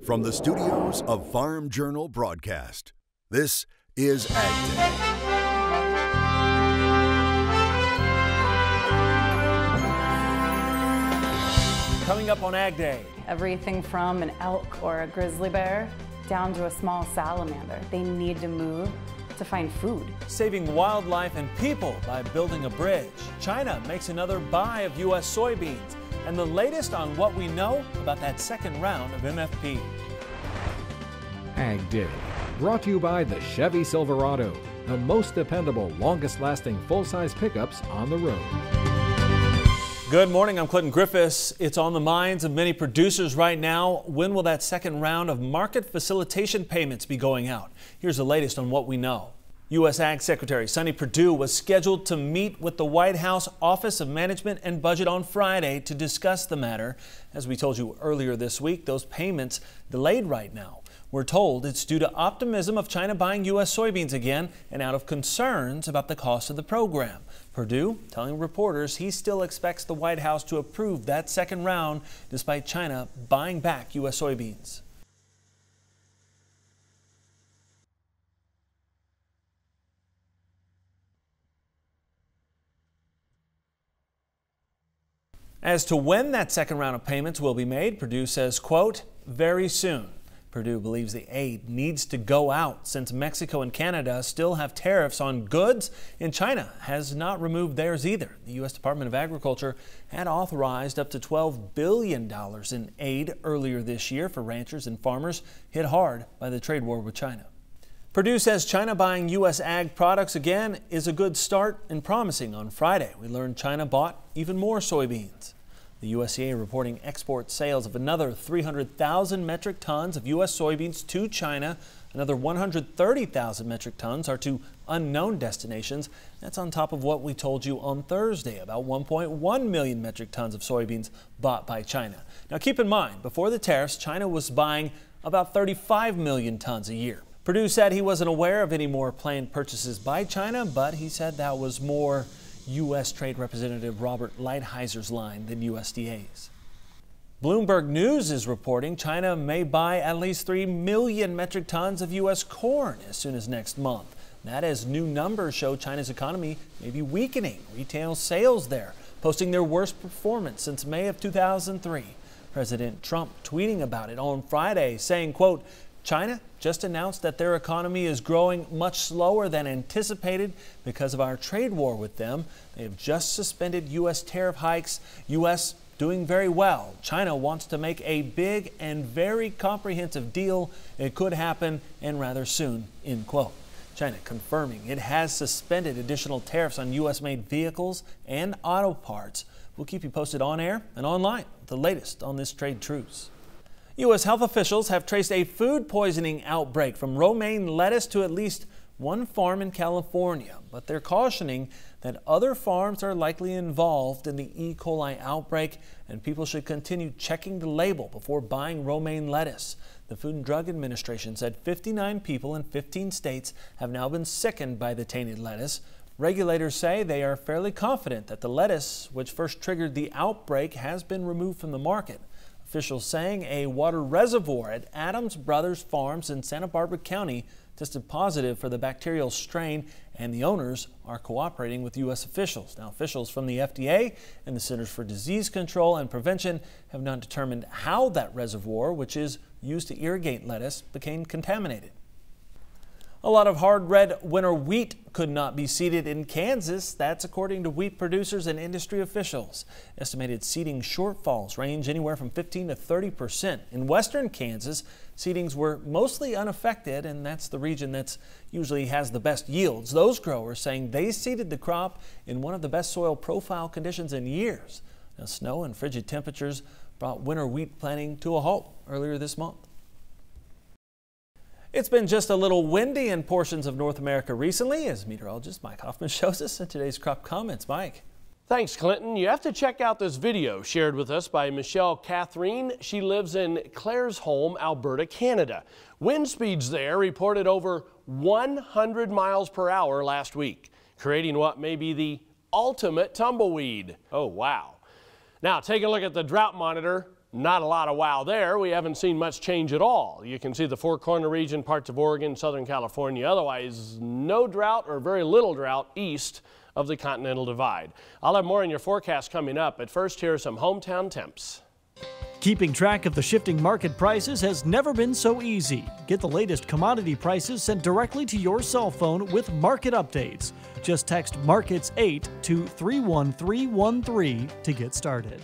From the studios of Farm Journal Broadcast, this is AgDay. Coming up on AgDay. Everything from an elk or a grizzly bear down to a small salamander. They need to move to find food. Saving wildlife and people by building a bridge. China makes another buy of U.S. soybeans. And the latest on what we know about that second round of MFP. AgDay, brought to you by the Chevy Silverado, the most dependable, longest-lasting full-size pickups on the road. Good morning, I'm Clinton Griffiths. It's on the minds of many producers right now. When will that second round of market facilitation payments be going out? Here's the latest on what we know. U.S. Ag Secretary Sonny Perdue was scheduled to meet with the White House Office of Management and Budget on Friday to discuss the matter. As we told you earlier this week, those payments delayed right now. We're told it's due to optimism of China buying U.S. soybeans again and out of concerns about the cost of the program. Perdue telling reporters he still expects the White House to approve that second round despite China buying back U.S. soybeans. As to when that second round of payments will be made, Perdue says, quote, very soon. Perdue believes the aid needs to go out since Mexico and Canada still have tariffs on goods, and China has not removed theirs either. The U.S. Department of Agriculture had authorized up to $12 billion in aid earlier this year for ranchers and farmers hit hard by the trade war with China. Perdue says China buying U.S. ag products again is a good start and promising. On Friday, we learned China bought even more soybeans. The USDA reporting export sales of another 300,000 metric tons of U.S. soybeans to China. Another 130,000 metric tons are to unknown destinations. That's on top of what we told you on Thursday, about 1.1 million metric tons of soybeans bought by China. Now keep in mind, before the tariffs, China was buying about 35 million tons a year. Perdue said he wasn't aware of any more planned purchases by China, but he said that was more U.S. Trade Representative Robert Lighthizer line than USDA's. Bloomberg News is reporting China may buy at least 3 million metric tons of U.S. corn as soon as next month. That as new numbers show China's economy may be weakening. Retail sales there posting their worst performance since May of 2003. President Trump tweeting about it on Friday, saying, quote, China just announced that their economy is growing much slower than anticipated because of our trade war with them. They have just suspended U.S. tariff hikes. U.S. doing very well. China wants to make a big and very comprehensive deal. It could happen and rather soon, end quote. China confirming it has suspended additional tariffs on U.S.-made vehicles and auto parts. We'll keep you posted on air and online with the latest on this trade truce. U.S. health officials have traced a food poisoning outbreak from romaine lettuce to at least one farm in California, but they're cautioning that other farms are likely involved in the E. coli outbreak, and people should continue checking the label before buying romaine lettuce. The Food and Drug Administration said 59 people in 15 states have now been sickened by the tainted lettuce. Regulators say they are fairly confident that the lettuce, which first triggered the outbreak, has been removed from the market. Officials saying a water reservoir at Adams Brothers Farms in Santa Barbara County tested positive for the bacterial strain, and the owners are cooperating with U.S. officials. Now, officials from the FDA and the Centers for Disease Control and Prevention have not determined how that reservoir, which is used to irrigate lettuce, became contaminated. A lot of hard red winter wheat could not be seeded in Kansas. That's according to wheat producers and industry officials. Estimated seeding shortfalls range anywhere from 15 to 30%. In western Kansas, seedings were mostly unaffected, and that's the region that usually has the best yields. Those growers saying they seeded the crop in one of the best soil profile conditions in years. Now, snow and frigid temperatures brought winter wheat planting to a halt earlier this month. It's been just a little windy in portions of North America recently, as meteorologist Mike Hoffman shows us in today's crop comments. Mike. Thanks, Clinton. You have to check out this video shared with us by MICHELE KATHREIN. She lives in Claresholm, Alberta, Canada. Wind speeds there reported over 100 miles per hour last week, creating what may be the ultimate tumbleweed. Oh, wow. Now, take a look at the drought monitor. Not a lot of wow there. We haven't seen much change at all. You can see the Four Corner region, parts of Oregon, Southern California. Otherwise, no drought or very little drought east of the Continental Divide. I'll have more in your forecast coming up, but first here are some hometown temps. Keeping track of the shifting market prices has never been so easy. Get the latest commodity prices sent directly to your cell phone with market updates. Just text Markets 8 to 31313 to get started.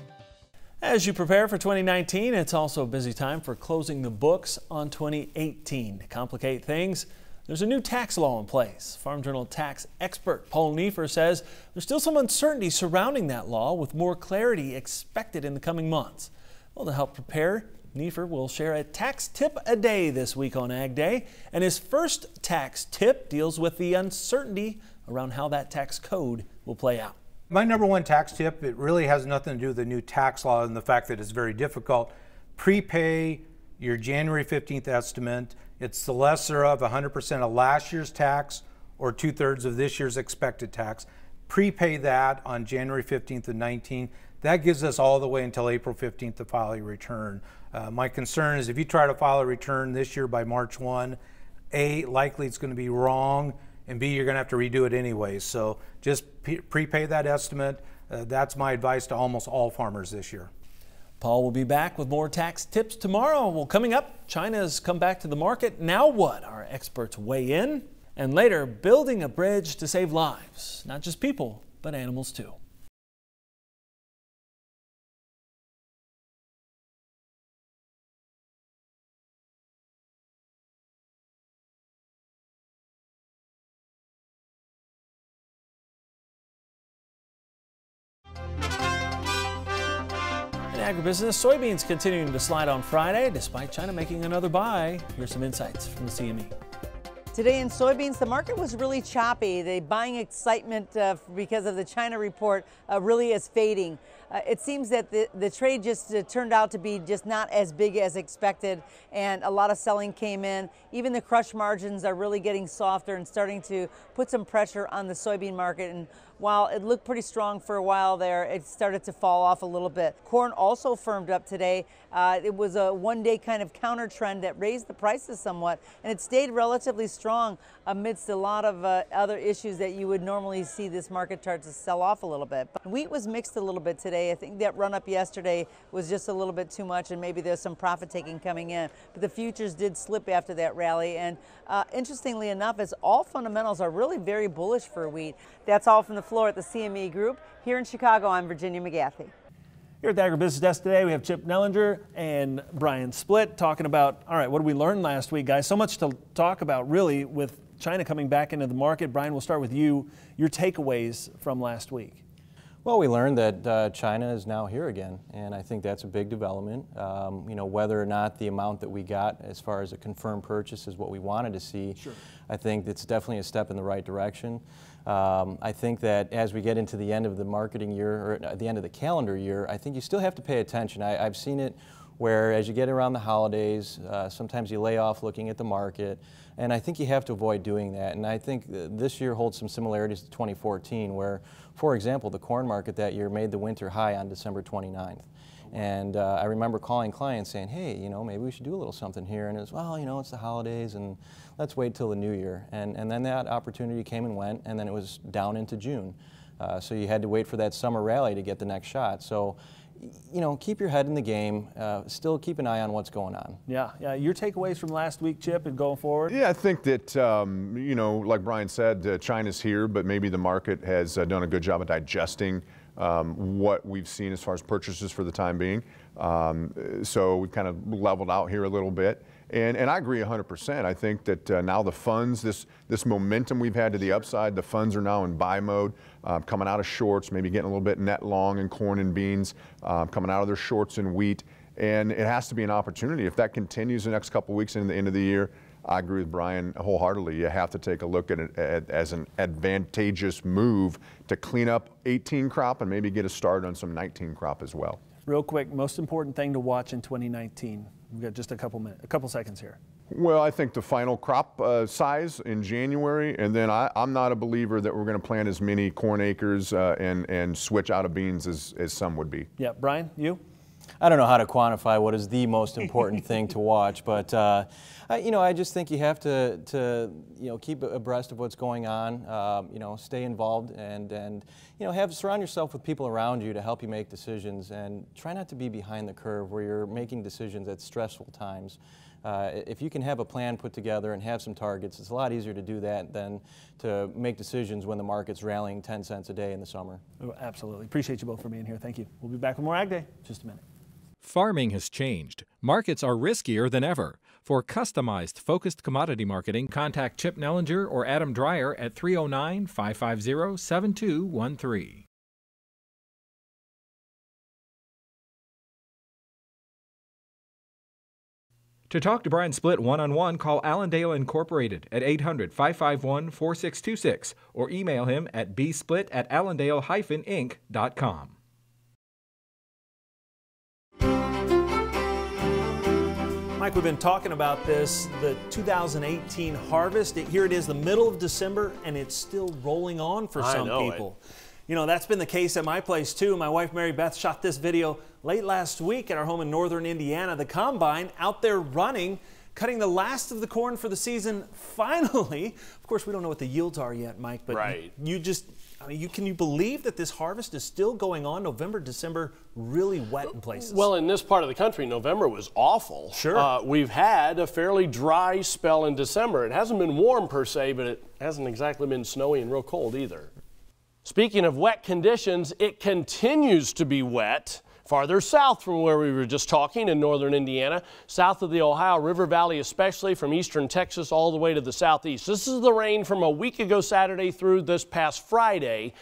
As you prepare for 2019, it's also a busy time for closing the books on 2018. To complicate things, there's a new tax law in place. Farm Journal tax expert Paul Neiffer says there's still some uncertainty surrounding that law, with more clarity expected in the coming months. Well, to help prepare, Neiffer will share a tax tip a day this week on Ag Day, and his first tax tip deals with the uncertainty around how that tax code will play out. My number one tax tip, it really has nothing to do with the new tax law and the fact that it's very difficult. Prepay your January 15th estimate. It's the lesser of 100% of last year's tax or 2/3 of this year's expected tax. Prepay that on January 15th of 19. That gives us all the way until April 15th to file your return. My concern is if you try to file a return this year by March 1, A, likely it's going to be wrong, and B, you're going to have to redo it anyway. So just prepay that estimate. That's my advice to almost all farmers this year. Paul will be back with more tax tips tomorrow. Well, coming up, China's come back to the market. Now what? Our experts weigh in. And later, building a bridge to save lives. Not just people, but animals too. Agribusiness, soybeans continuing to slide on Friday despite China making another buy. Here's some insights from the CME. Today in soybeans, the market was really choppy. The buying excitement because of the China report really is fading. It seems that the trade just turned out to be just not as big as expected, and a lot of selling came in. Even the crush margins are really getting softer and starting to put some pressure on the soybean market. And while it looked pretty strong for a while there, it started to fall off a little bit. Corn also firmed up today. It was a one-day kind of counter trend that raised the prices somewhat, and it stayed relatively strong amidst a lot of other issues that you would normally see this market start to sell off a little bit. But wheat was mixed a little bit today. I think that run up yesterday was just a little bit too much, and maybe there's some profit taking coming in. But the futures did slip after that rally, and interestingly enough, as all fundamentals are really very bullish for wheat. That's all from the floor at the CME Group. Here in Chicago, I'm Virginia McGathy. Here at the Agribusiness Desk today, we have Chip Nellinger and Brian Splitt talking about, all right, what did we learn last week, guys? So much to talk about, really, with China coming back into the market. Brian, we'll start with you. Your takeaways from last week. Well, we learned that China is now here again, and I think that's a big development. You know, whether or not the amount that we got as far as a confirmed purchase is what we wanted to see, sure. I think it's definitely a step in the right direction. I think that as we get into the end of the marketing year, or at the end of the calendar year, I think you still have to pay attention. I've seen it where as you get around the holidays, sometimes you lay off looking at the market, and I think you have to avoid doing that. And I think this year holds some similarities to 2014, where, for example, the corn market that year made the winter high on December 29th. And I remember calling clients saying, hey, you know, maybe we should do a little something here. And it was, well, you know, it's the holidays and let's wait till the new year. And then that opportunity came and went, and then it was down into June. So you had to wait for that summer rally to get the next shot. So, you know, keep your head in the game. Still keep an eye on what's going on. Yeah. Your takeaways from last week, Chip, and going forward? Yeah, I think that, you know, like Brian said, China's here, but maybe the market has done a good job of digesting what we've seen as far as purchases for the time being. So we've kind of leveled out here a little bit. And I agree 100%. I think that now the funds, this momentum we've had to the upside, the funds are now in buy mode, coming out of shorts, maybe getting a little bit net long in corn and beans, coming out of their shorts in wheat. And it has to be an opportunity. If that continues the next couple of weeks into the end of the year, I agree with Brian wholeheartedly. You have to take a look at it as an advantageous move to clean up 18 crop and maybe get a start on some 19 crop as well. Real quick, most important thing to watch in 2019. We've got just a couple seconds here. Well, I think the final crop size in January, and then I'm not a believer that we're going to plant as many corn acres and switch out of beans as some would be. Yeah, Brian, you? I don't know how to quantify what is the most important thing to watch, but I just think you have to keep abreast of what's going on. Stay involved and surround yourself with people around you to help you make decisions, and try not to be behind the curve where you're making decisions at stressful times. If you can have a plan put together and have some targets, it's a lot easier to do that than to make decisions when the market's rallying 10 cents a day in the summer. Oh, absolutely. Appreciate you both for being here. Thank you. We'll be back with more Ag Day in just a minute. Farming has changed. Markets are riskier than ever. For customized, focused commodity marketing, contact Chip Nellinger or Adam Dreyer at 309-550-7213. To talk to Brian Splitt one-on-one, call Allendale Incorporated at 800-551-4626 or email him at bsplit@allendale-inc.com. Mike, we've been talking about this, the 2018 harvest. Here it is, the middle of December, and it's still rolling on for some people. That's been the case at my place too. My wife Mary Beth shot this video late last week at our home in northern Indiana. The combine out there running, cutting the last of the corn for the season finally. Of course, we don't know what the yields are yet, Mike, but right. Can you believe that this harvest is still going on? November, December, really wet in places. Well, in this part of the country, November was awful. Sure. We've had a fairly dry spell in December. It hasn't been warm per se, but it hasn't exactly been snowy and real cold either. Speaking of wet conditions, it continues to be wet farther south from where we were just talking in northern Indiana, south of the Ohio River Valley, especially from eastern Texas all the way to the southeast. This is the rain from a week ago Saturday through this past Friday.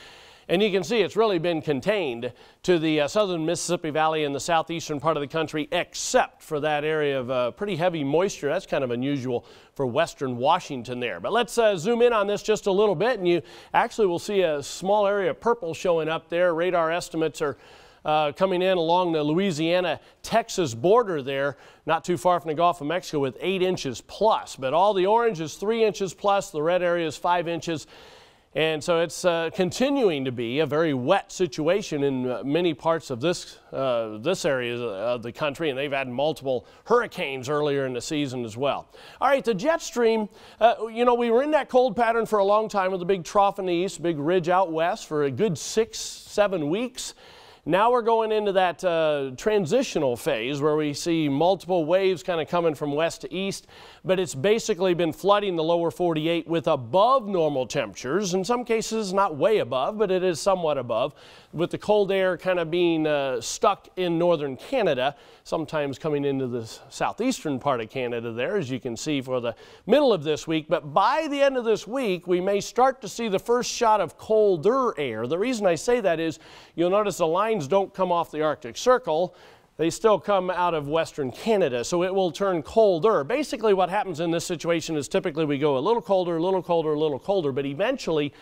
And you can see it's really been contained to the southern Mississippi Valley and the southeastern part of the country, except for that area of pretty heavy moisture. That's kind of unusual for western Washington there. But let's zoom in on this just a little bit, and you actually will see a small area of purple showing up there. Radar estimates are coming in along the Louisiana-Texas border there, not too far from the Gulf of Mexico, with 8 inches plus. But all the orange is 3 inches plus, the red area is 5 inches. And so it's continuing to be a very wet situation in many parts of this area of the country, and they've had multiple hurricanes earlier in the season as well. All right, the jet stream, we were in that cold pattern for a long time with a big trough in the east, big ridge out west for a good 6-7 weeks. Now we're going into that transitional phase where we see multiple waves kind of coming from west to east, but it's basically been flooding the lower 48 with above normal temperatures. In some cases, not way above, but it is somewhat above, with the cold air kind of being stuck in northern Canada, sometimes coming into the southeastern part of Canada there, as you can see for the middle of this week. But by the end of this week, we may start to see the first shot of colder air. The reason I say that is you'll notice the lines don't come off the Arctic Circle. They still come out of western Canada, so it will turn colder. Basically what happens in this situation is typically we go a little colder, a little colder, a little colder, but eventually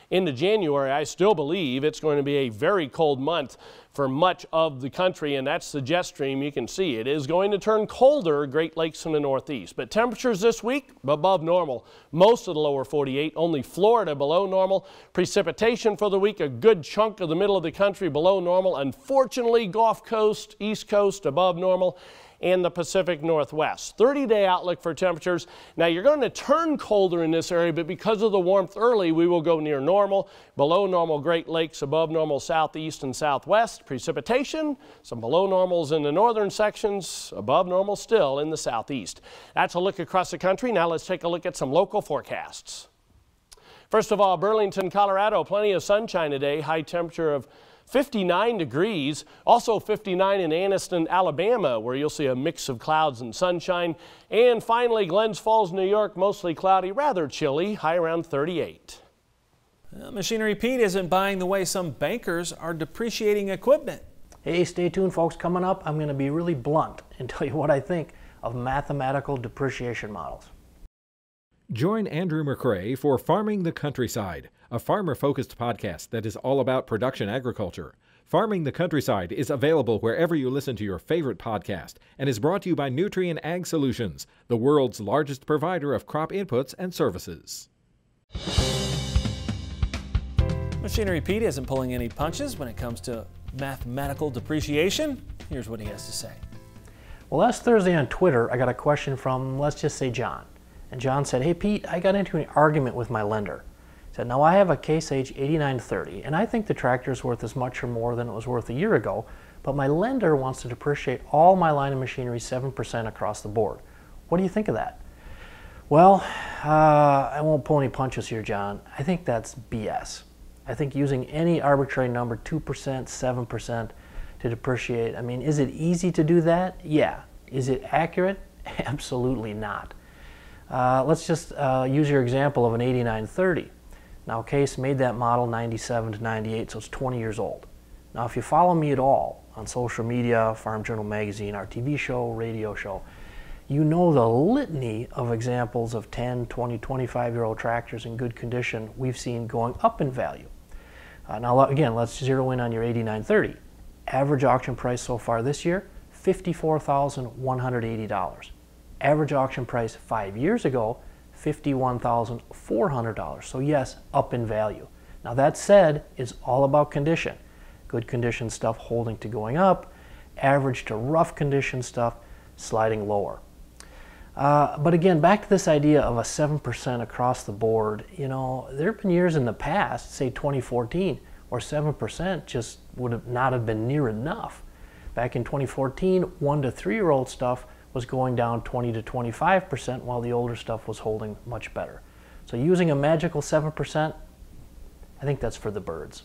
into January, I still believe it's going to be a very cold month for much of the country, and that's the jet stream. You can see it is going to turn colder, Great Lakes in the northeast. But temperatures this week above normal. Most of the lower 48, only Florida below normal. Precipitation for the week, a good chunk of the middle of the country below normal. Unfortunately, Gulf Coast, East Coast above normal, and the Pacific Northwest. 30-day outlook for temperatures. Now you're going to turn colder in this area, but because of the warmth early, we will go near normal, below normal Great Lakes, above normal southeast and southwest. Precipitation, some below normals in the northern sections, above normal still in the southeast. That's a look across the country. Now let's take a look at some local forecasts. First of all, Burlington, Colorado, plenty of sunshine today, high temperature of 59 degrees, also 59 in Anniston, Alabama, where you'll see a mix of clouds and sunshine. And finally, Glens Falls, New York, mostly cloudy, rather chilly, high around 38. Machinery Pete isn't buying the way some bankers are depreciating equipment. Hey, stay tuned, folks. Coming up, I'm going to be really blunt and tell you what I think of mathematical depreciation models. Join Andrew McRae for Farming the Countryside, a farmer-focused podcast that is all about production agriculture. Farming the Countryside is available wherever you listen to your favorite podcast and is brought to you by Nutrien Ag Solutions, the world's largest provider of crop inputs and services. Machinery Pete isn't pulling any punches when it comes to mathematical depreciation. Here's what he has to say. Well, last Thursday on Twitter, I got a question from, let's just say, John. And John said, hey, Pete, I got into an argument with my lender. He said, now I have a Case Age 8930, and I think the tractor is worth as much or more than it was worth a year ago, but my lender wants to depreciate all my line of machinery 7% across the board. What do you think of that? Well, I won't pull any punches here, John. I think that's BS. I think using any arbitrary number, 2%, 7%, to depreciate, I mean, is it easy to do that? Yeah. Is it accurate? Absolutely not. Let's just use your example of an 8930. Now, Case made that model 97 to 98, so it's 20 years old. Now, if you follow me at all on social media, Farm Journal magazine, our TV show, radio show, you know the litany of examples of 10, 20, 25-year-old tractors in good condition we've seen going up in value. Now, again, let's zero in on your 8930. Average auction price so far this year, $54,180. Average auction price 5 years ago, $51,400. So yes, up in value. Now that said, it's all about condition. Good condition stuff holding to going up, average to rough condition stuff sliding lower. But again, back to this idea of a 7% across the board, you know, there have been years in the past, say 2014, where 7% just would not have been near enough. Back in 2014, 1 to 3-year-old stuff was going down 20 to 25%, while the older stuff was holding much better. So using a magical 7%, I think that's for the birds.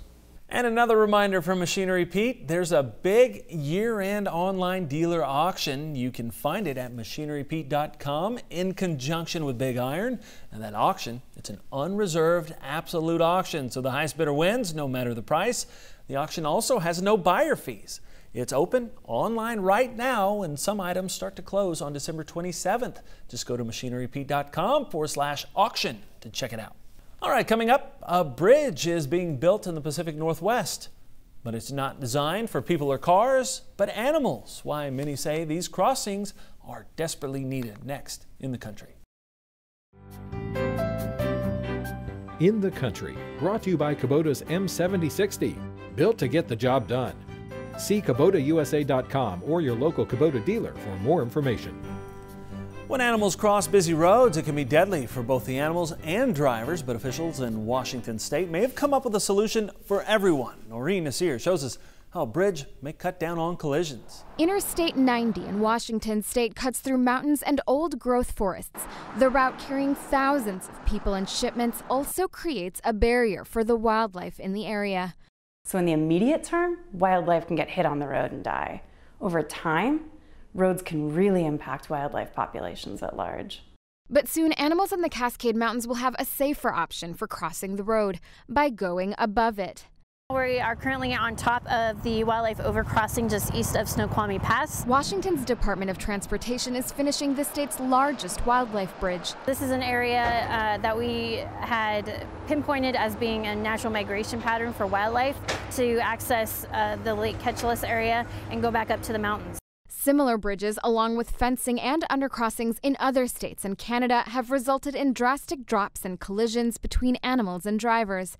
And another reminder from Machinery Pete, there's a big year-end online dealer auction. You can find it at machinerypete.com in conjunction with Big Iron. And that auction, it's an unreserved absolute auction, so the highest bidder wins no matter the price. The auction also has no buyer fees. It's open online right now, and some items start to close on December 27th. Just go to machinerypete.com/auction to check it out. All right, coming up, a bridge is being built in the Pacific Northwest, but it's not designed for people or cars, but animals. Why many say these crossings are desperately needed. Next in the country. In the Country, brought to you by Kubota's M7060, built to get the job done. See KubotaUSA.com or your local Kubota dealer for more information. When animals cross busy roads, it can be deadly for both the animals and drivers, but officials in Washington state may have come up with a solution for everyone. Noreen Nasir shows us how a bridge may cut down on collisions. Interstate 90 in Washington state cuts through mountains and old-growth forests. The route carrying thousands of people and shipments also creates a barrier for the wildlife in the area. So in the immediate term, wildlife can get hit on the road and die. Over time, roads can really impact wildlife populations at large. But soon, animals in the Cascade Mountains will have a safer option for crossing the road by going above it. We are currently on top of the wildlife overcrossing just east of Snoqualmie Pass. Washington's Department of Transportation is finishing the state's largest wildlife bridge. This is an area that we had pinpointed as being a natural migration pattern for wildlife to access the Lake Ketchilas area and go back up to the mountains. Similar bridges, along with fencing and undercrossings in other states and Canada, have resulted in drastic drops in collisions between animals and drivers.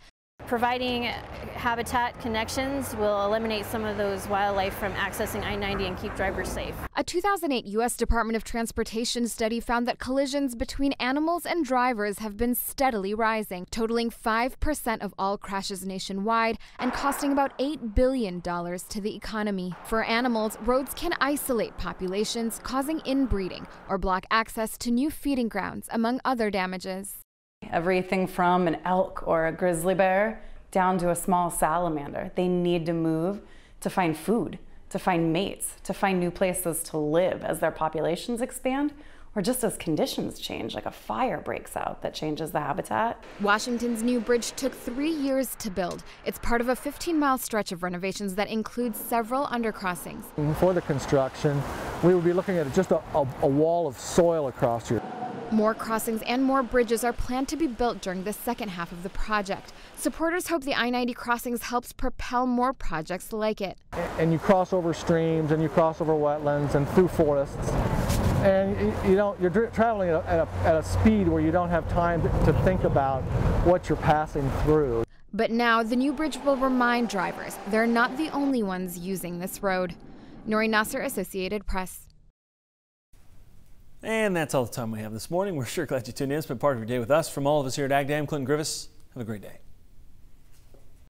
Providing habitat connections will eliminate some of those wildlife from accessing I-90 and keep drivers safe. A 2008 U.S. Department of Transportation study found that collisions between animals and drivers have been steadily rising, totaling 5% of all crashes nationwide and costing about $8 billion to the economy. For animals, roads can isolate populations, causing inbreeding or block access to new feeding grounds, among other damages. Everything from an elk or a grizzly bear down to a small salamander. They need to move to find food, to find mates, to find new places to live as their populations expand, or just as conditions change, like a fire breaks out that changes the habitat. Washington's new bridge took 3 years to build. It's part of a 15-mile stretch of renovations that includes several undercrossings. For the construction, we will be looking at just a wall of soil across here. More crossings and more bridges are planned to be built during the second half of the project. Supporters hope the I-90 crossings helps propel more projects like it. And you cross over streams and you cross over wetlands and through forests. And you're traveling at a speed where you don't have time to think about what you're passing through. But now the new bridge will remind drivers they're not the only ones using this road. Noreen Nasser, Associated Press. And that's all the time we have this morning. We're sure glad you tuned in, spent part of your day with us. From all of us here at AgDay, I'm Clinton Grivis. Have a great day.